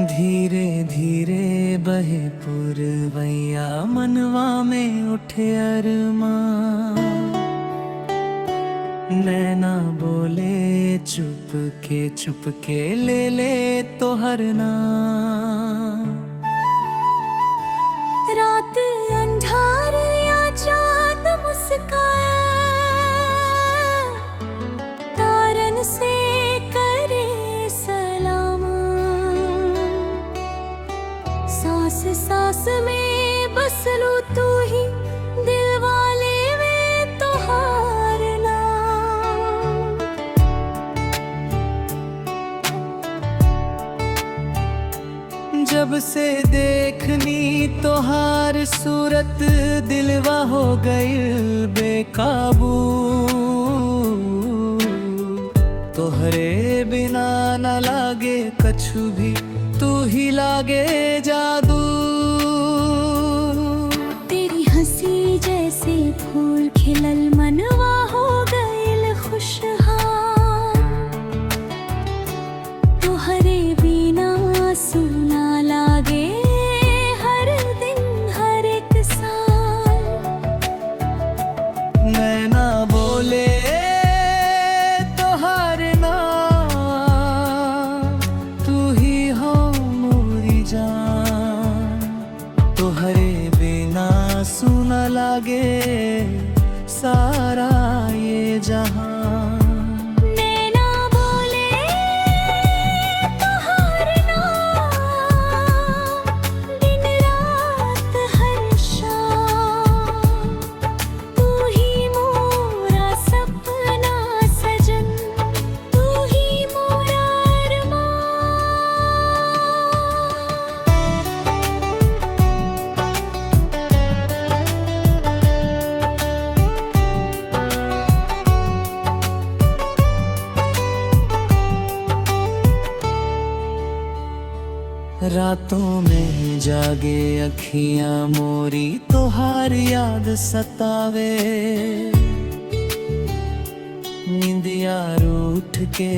धीरे धीरे बहे पुरवैया, मनवा में उठे अरमां। नैना बोले चुप के ले ले तो हर नाम। रात अंधार या चांद मुस्काए, तारन से करे सलाम। सांस सांस में बस लू तू ही, दिल वाले में तो हार नाम। जब से देखनी तोहार सूरत, दिलवा हो गई बेकाबू। तोहरे बिना न लागे कछु भी, तू ही लागे जादू। तेरी हंसी जैसे फूल खिलल, मनवा हो गइल खुशहाल। तोहरे बिना सुना लागे हर दिन हर एक साल। नैना बोले तोहार नाम, तू ही हो मोरी जान। तोहरे बिना सुना लागे सारा ये जहां। नैना बोले तोहार नाम, दिन रात हर शाम। तू ही मोरा सपना सजन, तू ही मोरा अरमान। रातों में जागे अखियां मोरी, तोहार याद सतावे। नींदिया रूठ के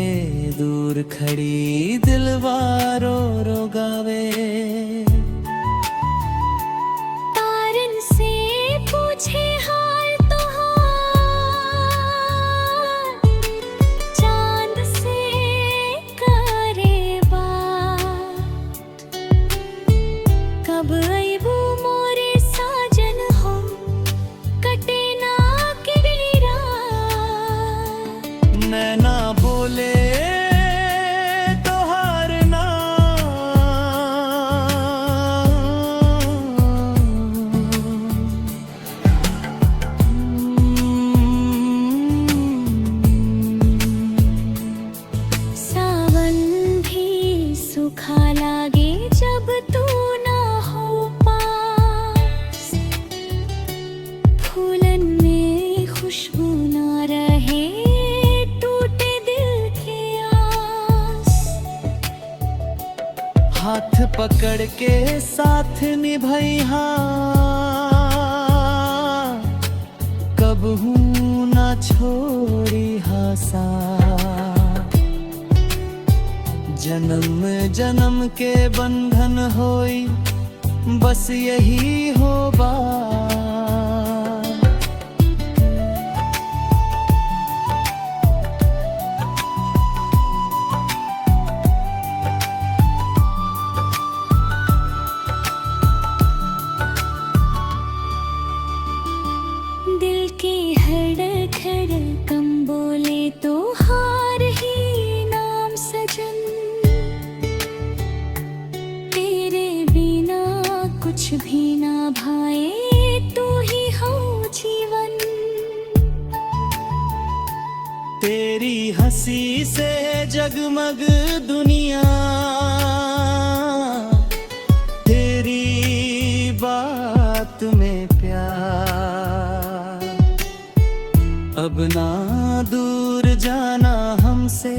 दूर खड़ी, दिलवा रो रो गावे। तारन से पूछे हाल तोहार, चांद से करे बात। कब अइबू मोरे साजन हो, कटे ना केरी रात। नैना बोले तोहार नाम। सावन भी सूखा लागे जब तू ना हो पास। फूलन में खुशबू ना रहे, टूटे दिल के आस। हाथ पकड़ के साथ निभैहा, कब हूँ ना छोड़ी हासा। जन्म जन्म के बंधन होई, बस यही हो बात। दिल के हड़खड़ कम बोले तो हार ही नाम सजन। तेरे बिना कुछ भी ना भाए, तू ही हो जीवन। तेरी हंसी से जगमग दुनिया, तेरी बात में प्यार। अब ना दूर जाना हमसे,